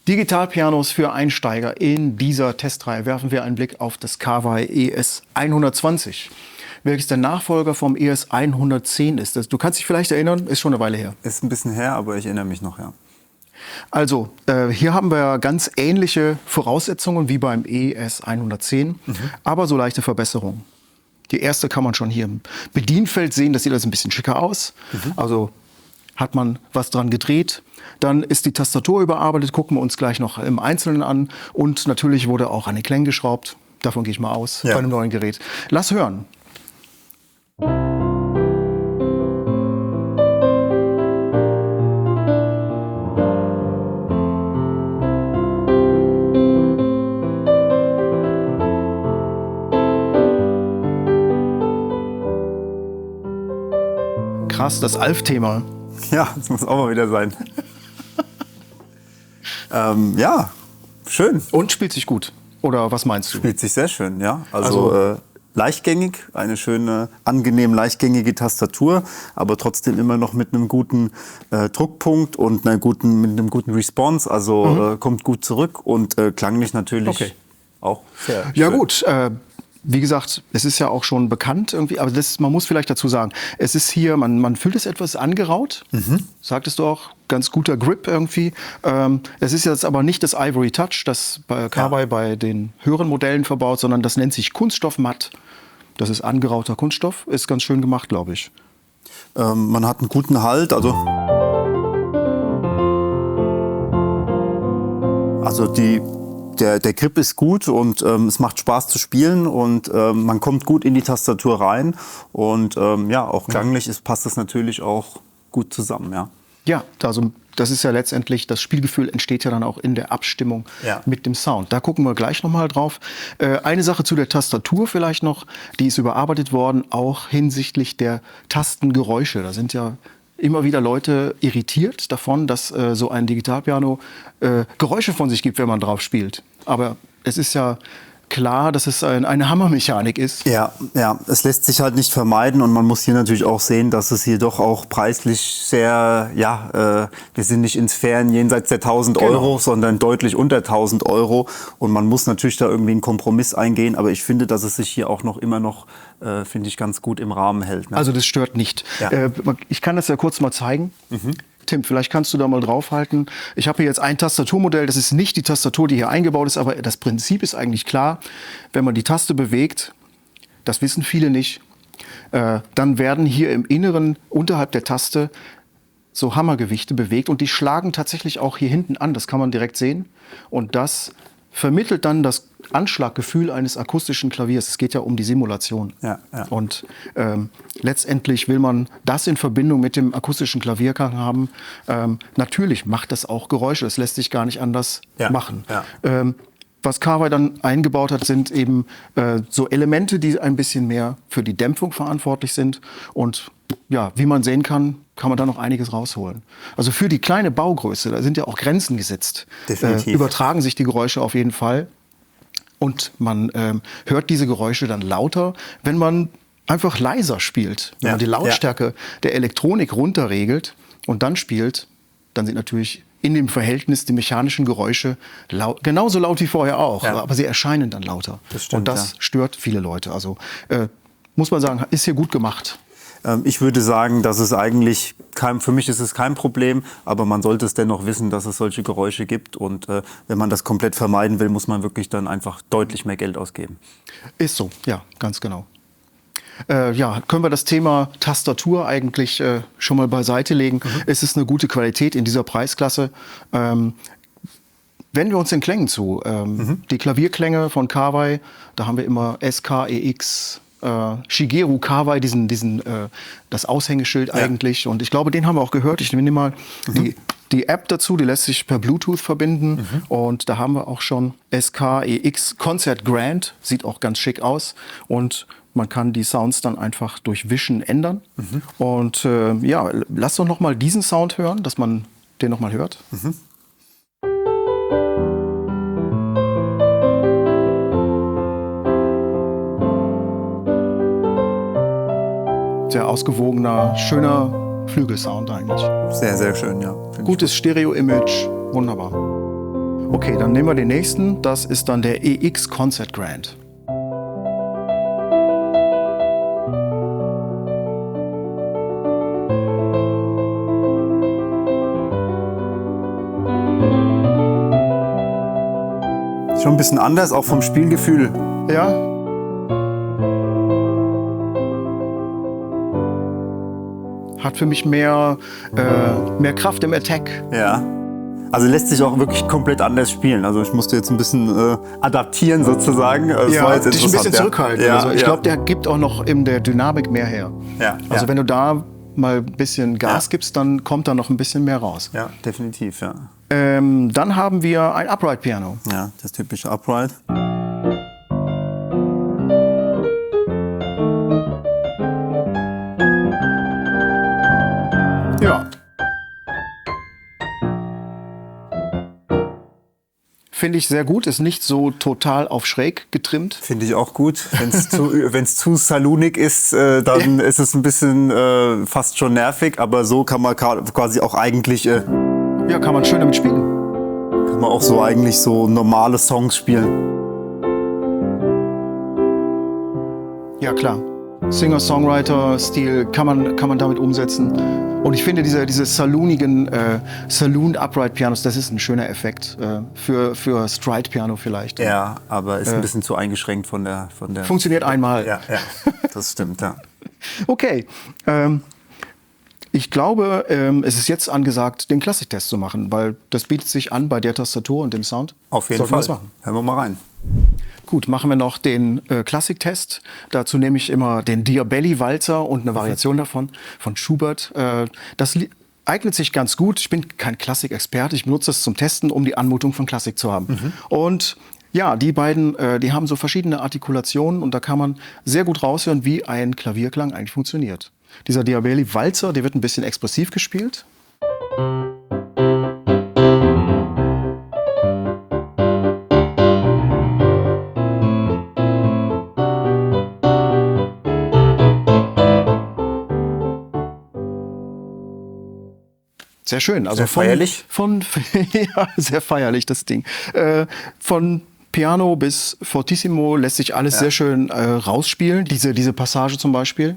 Digitalpianos für Einsteiger. In dieser Testreihe werfen wir einen Blick auf das Kawai ES120, welches der Nachfolger vom ES110 ist. Du kannst dich vielleicht erinnern, ist schon eine Weile her. Ist ein bisschen her, aber ich erinnere mich noch, ja. Also, hier haben wir ganz ähnliche Voraussetzungen wie beim ES110, aber so leichte Verbesserungen. Die erste kann man schon hier im Bedienfeld sehen, das sieht also ein bisschen schicker aus. Also hat man was dran gedreht. Dann ist die Tastatur überarbeitet, gucken wir uns gleich noch im Einzelnen an. Und natürlich wurde auch an den Klängen geschraubt. Davon gehe ich mal aus, bei einem neuen Gerät. Lass hören. Krass, das Alf-Thema. Ja, das muss auch mal wieder sein. Ja, schön. Und spielt sich gut. Oder was meinst du? Spielt sich sehr schön, ja. Also leichtgängig, eine schöne, angenehm leichtgängige Tastatur, aber trotzdem immer noch mit einem guten Druckpunkt und mit einem guten Response. Also kommt gut zurück und klanglich natürlich auch sehr schön. Ja gut, wie gesagt, es ist ja auch schon bekannt irgendwie, aber man muss vielleicht dazu sagen, es ist hier, man fühlt es etwas angeraut, sagtest du auch, ganz guter Grip irgendwie. Es ist jetzt aber nicht das Ivory Touch, das bei Kawai bei den höheren Modellen verbaut, sondern das nennt sich Kunststoffmatt. Das ist angerauter Kunststoff, ist ganz schön gemacht, glaube ich. Man hat einen guten Halt, also der Grip ist gut und es macht Spaß zu spielen und man kommt gut in die Tastatur rein und auch klanglich passt das natürlich auch gut zusammen, ja. Ja, also das ist ja letztendlich, das Spielgefühl entsteht ja dann auch in der Abstimmung mit dem Sound. Da gucken wir gleich nochmal drauf. Eine Sache zu der Tastatur vielleicht noch, die ist überarbeitet worden, auch hinsichtlich der Tastengeräusche. Da sind ja immer wieder Leute irritiert davon, dass so ein Digitalpiano Geräusche von sich gibt, wenn man drauf spielt. Aber es ist ja klar, dass es eine Hammermechanik ist. Ja, es lässt sich halt nicht vermeiden und man muss hier natürlich auch sehen, dass es hier doch auch preislich sehr, wir sind nicht in Sphären jenseits der 1.000 Euro, sondern deutlich unter 1.000 Euro und man muss natürlich da irgendwie einen Kompromiss eingehen, aber ich finde, dass es sich hier auch noch immer noch, finde ich, ganz gut im Rahmen hält. Ne? Also das stört nicht. Ja. Ich kann das ja kurz mal zeigen. Tim, vielleicht kannst du da mal draufhalten. Ich habe hier jetzt ein Tastaturmodell. Das ist nicht die Tastatur, die hier eingebaut ist, aber das Prinzip ist eigentlich klar. Wenn man die Taste bewegt, das wissen viele nicht, dann werden hier im Inneren unterhalb der Taste so Hammergewichte bewegt und die schlagen tatsächlich auch hier hinten an. Das kann man direkt sehen. Und das vermittelt dann das Anschlaggefühl eines akustischen Klaviers. Es geht ja um die Simulation. Ja. Und letztendlich will man das in Verbindung mit dem akustischen Klavierklang haben. Natürlich macht das auch Geräusche. Es lässt sich gar nicht anders machen. Was Kawai dann eingebaut hat, sind eben so Elemente, die ein bisschen mehr für die Dämpfung verantwortlich sind. Und ja, wie man sehen kann, kann man da noch einiges rausholen. Also für die kleine Baugröße, da sind ja auch Grenzen gesetzt. Definitiv. Übertragen sich die Geräusche auf jeden Fall. Und man hört diese Geräusche dann lauter, wenn man einfach leiser spielt. Wenn man die Lautstärke der Elektronik runterregelt und dann spielt, dann sind natürlich in dem Verhältnis die mechanischen Geräusche genauso laut wie vorher auch. Aber sie erscheinen dann lauter. Das stimmt, und das stört viele Leute. Also muss man sagen, ist hier gut gemacht. Ich würde sagen, dass es eigentlich für mich ist es kein Problem, aber man sollte es dennoch wissen, dass es solche Geräusche gibt. Und wenn man das komplett vermeiden will, muss man wirklich dann einfach deutlich mehr Geld ausgeben. Ist so, ja, ganz genau. Können wir das Thema Tastatur eigentlich schon mal beiseite legen. Es ist eine gute Qualität in dieser Preisklasse. Wenden wir uns den Klängen zu. Die Klavierklänge von Kawai, da haben wir immer SKEX, Shigeru Kawai, das Aushängeschild eigentlich. Und ich glaube, den haben wir auch gehört. Ich nehme mal die App dazu, die lässt sich per Bluetooth verbinden. Und da haben wir auch schon SKEX Concert Grand. Sieht auch ganz schick aus. Und man kann die Sounds dann einfach durch Wischen ändern. Und lass doch noch mal diesen Sound hören, dass man den noch mal hört. Sehr ausgewogener, schöner Flügelsound eigentlich. Sehr, sehr schön, ja. Gutes Stereo-Image, wunderbar. Okay, dann nehmen wir den nächsten. Das ist dann der EX Concert Grand. Schon ein bisschen anders, auch vom Spielgefühl. Ja. Hat für mich mehr Kraft im Attack. Ja. Also lässt sich auch wirklich komplett anders spielen. Also ich musste jetzt ein bisschen adaptieren sozusagen. Das war jetzt dich ein bisschen zurückhalten. Ja, also ich glaube, der gibt auch noch in der Dynamik mehr her. Ja, also wenn du da mal ein bisschen Gas gibst, dann kommt da noch ein bisschen mehr raus. Ja, definitiv, ja. Dann haben wir ein Upright Piano. Ja, das typische Upright. Ja. Finde ich sehr gut, ist nicht so total auf schräg getrimmt. Finde ich auch gut. Wenn es zu saloonig ist, dann ist es ein bisschen fast schon nervig, aber so kann man quasi auch eigentlich... ja, kann man schön damit spielen. Kann man auch so eigentlich so normale Songs spielen. Ja, klar. Singer-Songwriter-Stil kann man damit umsetzen. Und ich finde, diese saloonigen Saloon-Upright-Pianos, das ist ein schöner Effekt für Stride-Piano vielleicht. Ja, aber ist ein bisschen zu eingeschränkt von der... Funktioniert einmal. Ja, das stimmt, ja. Okay. Ich glaube, es ist jetzt angesagt, den Klassiktest zu machen, weil das bietet sich an bei der Tastatur und dem Sound. Auf jeden Sollten wir Fall. das machen. Hören wir mal rein. Gut, machen wir noch den Klassiktest. Dazu nehme ich immer den Diabelli-Walzer und eine Variation davon, von Schubert. Das eignet sich ganz gut. Ich bin kein Klassikexperte. Ich benutze das zum Testen, um die Anmutung von Klassik zu haben. Und ja, die beiden, die haben so verschiedene Artikulationen und da kann man sehr gut raushören, wie ein Klavierklang eigentlich funktioniert. Dieser Diabelli-Walzer, der wird ein bisschen expressiv gespielt. Sehr schön. Also sehr feierlich. Ja, sehr feierlich, das Ding. Von Piano bis Fortissimo lässt sich alles sehr schön rausspielen. Diese Passage zum Beispiel.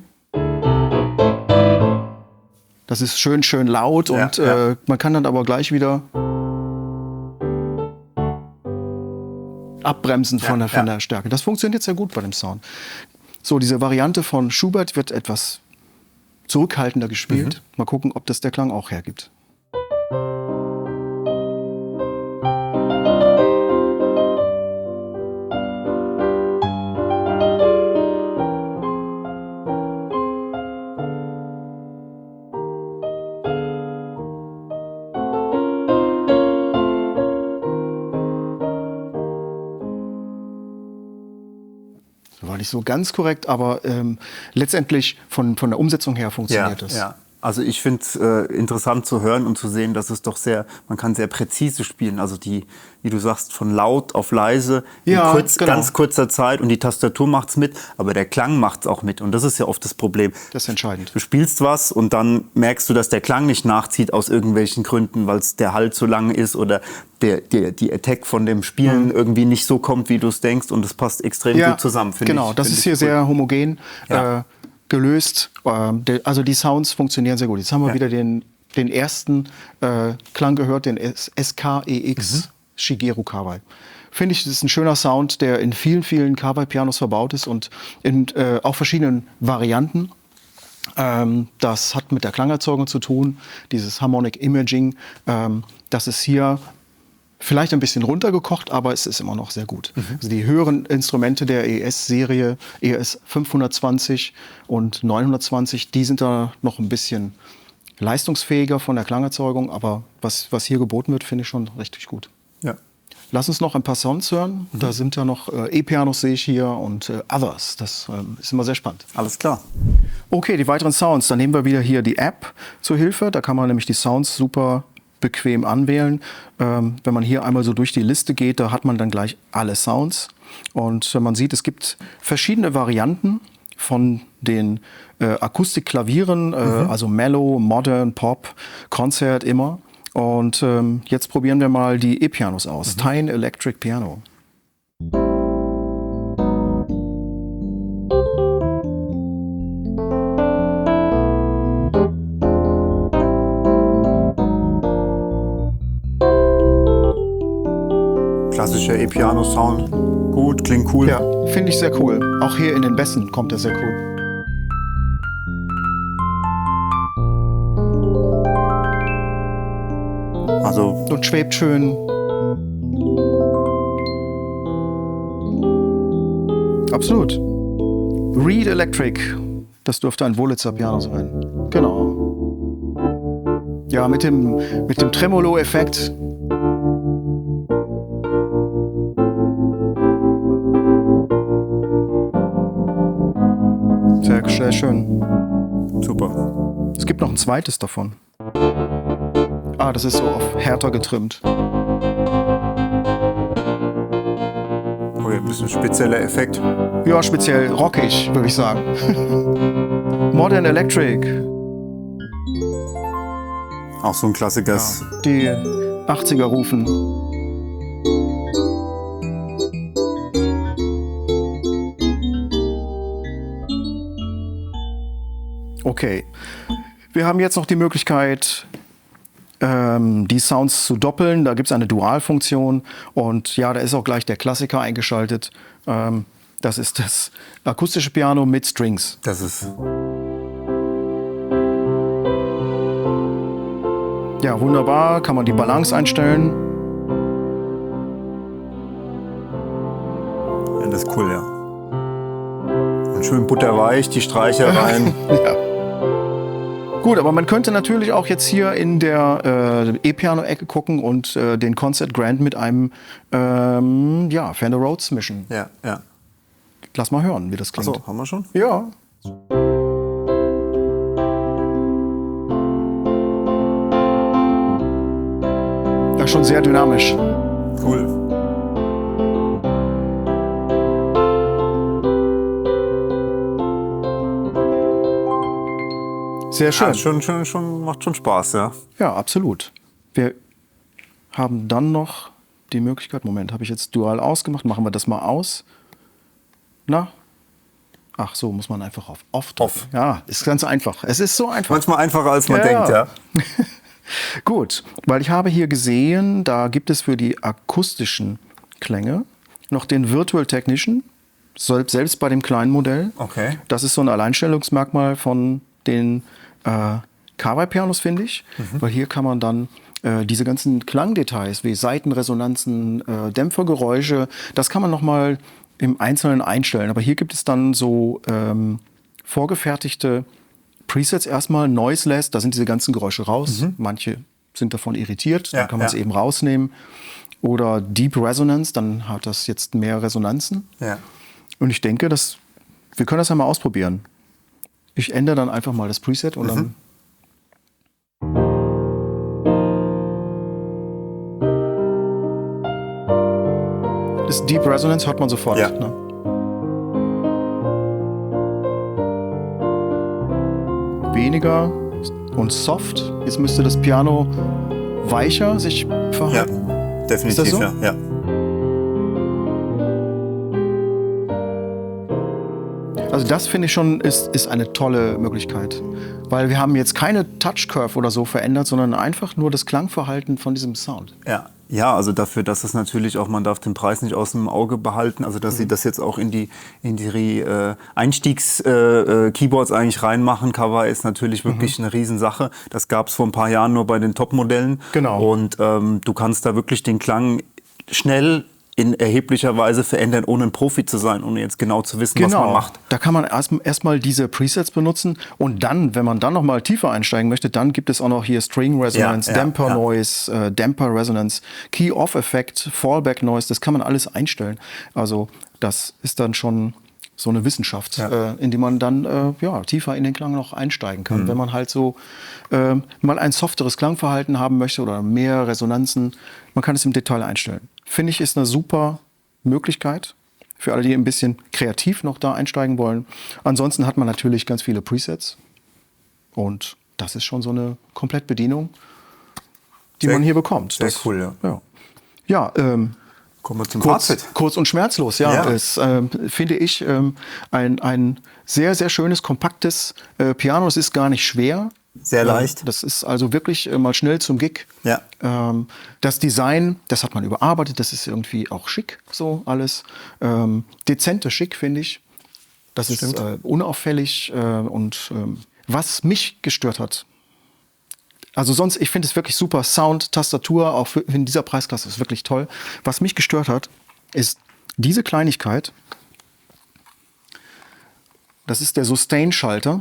Das ist schön laut und man kann dann aber gleich wieder abbremsen von der Stärke. Das funktioniert sehr gut bei dem Sound. So, diese Variante von Schubert wird etwas zurückhaltender gespielt. Mal gucken, ob das der Klang auch hergibt. War nicht so ganz korrekt, aber letztendlich von der Umsetzung her funktioniert es. Ja. Also ich finde es interessant zu hören und zu sehen, dass es doch man kann sehr präzise spielen. Also wie du sagst, von laut auf leise in ganz kurzer Zeit und die Tastatur macht's mit, aber der Klang macht's auch mit und das ist ja oft das Problem. Das ist entscheidend. Du spielst was und dann merkst du, dass der Klang nicht nachzieht aus irgendwelchen Gründen, weil der Halt zu lang ist oder die Attack von dem Spielen irgendwie nicht so kommt, wie du es denkst und es passt extrem gut zusammen, finde ich. Genau, das ist hier sehr homogen gelöst. Also die Sounds funktionieren sehr gut. Jetzt haben wir wieder den ersten Klang gehört, den SKEX Shigeru Kawai. Finde ich, das ist ein schöner Sound, der in vielen, vielen Kawai-Pianos verbaut ist und in auch verschiedenen Varianten. Das hat mit der Klangerzeugung zu tun, dieses Harmonic Imaging. Das ist hier vielleicht ein bisschen runtergekocht, aber es ist immer noch sehr gut. Also die höheren Instrumente der ES-Serie, ES 520 und 920, die sind da noch ein bisschen leistungsfähiger von der Klangerzeugung, aber was hier geboten wird, finde ich schon richtig gut. Ja. Lass uns noch ein paar Sounds hören. Da sind ja noch E-Pianos, sehe ich hier, und Others. Das ist immer sehr spannend. Alles klar. Okay, die weiteren Sounds. Dann nehmen wir wieder hier die App zur Hilfe. Da kann man nämlich die Sounds super bequem anwählen. Wenn man hier einmal so durch die Liste geht, da hat man dann gleich alle Sounds. Und man sieht, es gibt verschiedene Varianten von den Akustikklavieren, also Mellow, Modern, Pop, Konzert immer. Und jetzt probieren wir mal die E-Pianos aus. Tyne Electric Piano. Klassischer E-Piano-Sound. Gut, klingt cool. Ja, finde ich sehr cool. Auch hier in den Bässen kommt er sehr cool. Also Und schwebt schön. Absolut. Reed Electric. Das dürfte ein Wurlitzer Piano sein. Genau. Ja, mit dem Tremolo-Effekt. Sehr, sehr schön. super. Es gibt noch ein zweites davon. Ah, das ist so auf härter getrimmt. Okay, ein bisschen spezieller Effekt. Ja, speziell rockig, würde ich sagen. Modern Electric. Auch so ein Klassiker. Ja, die 80er rufen. Okay. Wir haben jetzt noch die Möglichkeit, die Sounds zu doppeln. Da gibt es eine Dualfunktion. Und ja, da ist auch gleich der Klassiker eingeschaltet. Das ist das akustische Piano mit Strings. Das ist Ja, wunderbar. Kann man die Balance einstellen. ja, das ist cool, ja. Und schön butterweich, die Streicher rein. Ja. Gut, aber man könnte natürlich auch jetzt hier in der E-Piano-Ecke gucken und den Concert Grand mit einem Fender Rhodes mischen. Ja, ja. Lass mal hören, wie das klingt. Achso, haben wir schon? Ja. Ja, schon sehr dynamisch. Cool. Sehr schön. Ja, schon, macht schon Spaß, ja. Ja, absolut. Wir haben dann noch die Möglichkeit, Moment, habe ich jetzt dual ausgemacht, machen wir das mal aus. Na? Ach so, muss man einfach auf Off drücken. Off. Ja, ist ganz einfach. Es ist so einfach. Manchmal einfacher, als man Ja. denkt, ja. Gut, weil ich habe hier gesehen, da gibt es für die akustischen Klänge noch den Virtual Technician, selbst bei dem kleinen Modell. Okay. Das ist so ein Alleinstellungsmerkmal von den Kawai-Pianos, finde ich, weil hier kann man dann diese ganzen Klangdetails wie Saitenresonanzen, Dämpfergeräusche, das kann man nochmal im Einzelnen einstellen. Aber hier gibt es dann so vorgefertigte Presets erstmal, Noiseless, da sind diese ganzen Geräusche raus. Manche sind davon irritiert, Ja, dann kann man es ja. eben rausnehmen. Oder Deep Resonance, dann hat das jetzt mehr Resonanzen. Ja. Und ich denke, wir können das ja mal ausprobieren. Ich ändere dann einfach mal das Preset und dann. Das Deep Resonance hört man sofort. Ja. Ne? Weniger und soft. Jetzt müsste das Piano weicher sich Ja, verhalten. definitiv, Ist das so? ja. Ja. Also das finde ich schon ist eine tolle Möglichkeit. Weil wir haben jetzt keine Touch-Curve oder so verändert, sondern einfach nur das Klangverhalten von diesem Sound. Ja. Ja, also dafür, dass es natürlich auch, man darf den Preis nicht aus dem Auge behalten, also dass sie das jetzt auch in die Einstiegs-Keyboards eigentlich reinmachen. Kawai ist natürlich wirklich eine Riesensache. Das gab es vor ein paar Jahren nur bei den Top-Modellen. Genau. Und du kannst da wirklich den Klang schnell in erheblicher Weise verändern, ohne ein Profi zu sein, ohne jetzt genau zu wissen, was man macht. Da kann man erstmal diese Presets benutzen und dann, wenn man dann noch mal tiefer einsteigen möchte, dann gibt es auch noch hier String Resonance, Ja, ja, Damper ja. Noise, Damper Resonance, Key-Off-Effekt, Fallback Noise, das kann man alles einstellen. Also das ist dann schon so eine Wissenschaft, Ja. in die man dann tiefer in den Klang noch einsteigen kann. Wenn man halt so mal ein softeres Klangverhalten haben möchte oder mehr Resonanzen, man kann es im Detail einstellen. Finde ich, ist eine super Möglichkeit für alle, die ein bisschen kreativ noch da einsteigen wollen. Ansonsten hat man natürlich ganz viele Presets und das ist schon so eine Komplettbedienung. die man hier bekommt. Sehr cool, ja. Ja, kommen wir zum Fazit. Kurz und schmerzlos, ja. Es finde ich ein sehr, sehr schönes, kompaktes Piano. Es ist gar nicht schwer. Sehr leicht. Das ist also wirklich mal schnell zum Gig. Ja. Das Design, das hat man überarbeitet. Das ist irgendwie auch schick, so alles. Dezente Schick, finde ich. Das ist unauffällig. Und was mich gestört hat, also sonst, ich finde es wirklich super. Sound, Tastatur, auch in dieser Preisklasse ist wirklich toll. Was mich gestört hat, ist diese Kleinigkeit. Das ist der Sustain-Schalter,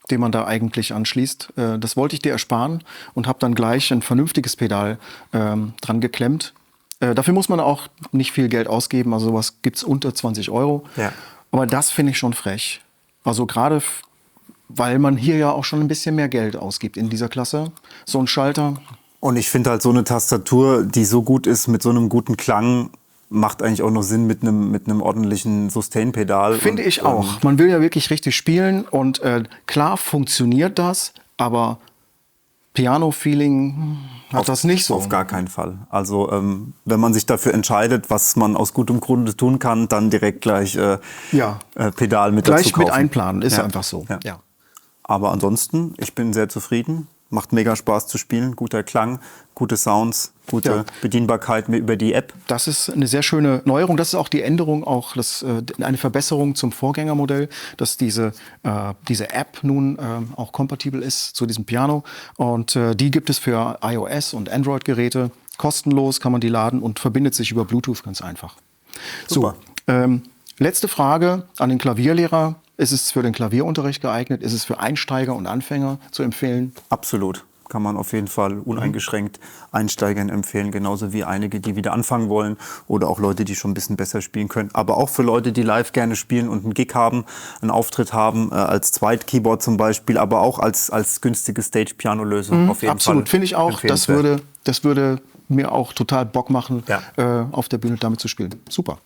den man da eigentlich anschließt. Das wollte ich dir ersparen und habe dann gleich ein vernünftiges Pedal dran geklemmt. Dafür muss man auch nicht viel Geld ausgeben. Also sowas gibt es unter 20 €. Ja. Aber das finde ich schon frech. Also gerade weil man hier ja auch schon ein bisschen mehr Geld ausgibt in dieser Klasse. So ein Schalter. Und ich finde halt so eine Tastatur, die so gut ist, mit so einem guten Klang, macht eigentlich auch noch Sinn mit einem ordentlichen Sustain-Pedal. Finde ich auch. Man will ja wirklich richtig spielen und klar funktioniert das, aber Piano-Feeling hat das nicht so. Auf gar keinen Fall. Also wenn man sich dafür entscheidet, was man aus gutem Grunde tun kann, dann direkt gleich Pedal mit dazu kaufen. Gleich mit einplanen, ist einfach so. Ja. Aber ansonsten, ich bin sehr zufrieden. Macht mega Spaß zu spielen. Guter Klang, gute Sounds, gute Bedienbarkeit über die App. Das ist eine sehr schöne Neuerung. Das ist auch die Änderung, eine Verbesserung zum Vorgängermodell, dass diese App nun auch kompatibel ist zu diesem Piano. Und die gibt es für iOS und Android-Geräte. Kostenlos kann man die laden und verbindet sich über Bluetooth ganz einfach. Super. So, letzte Frage an den Klavierlehrer. Ist es für den Klavierunterricht geeignet? Ist es für Einsteiger und Anfänger zu empfehlen? Absolut. Kann man auf jeden Fall uneingeschränkt Einsteigern empfehlen. Genauso wie einige, die wieder anfangen wollen. Oder auch Leute, die schon ein bisschen besser spielen können. Aber auch für Leute, die live gerne spielen und einen Gig haben, einen Auftritt haben, als Zweitkeyboard zum Beispiel. Aber auch als günstige Stage-Piano-Lösung auf jeden Fall. Absolut, finde ich auch. Das würde mir auch total Bock machen, auf der Bühne damit zu spielen. Super.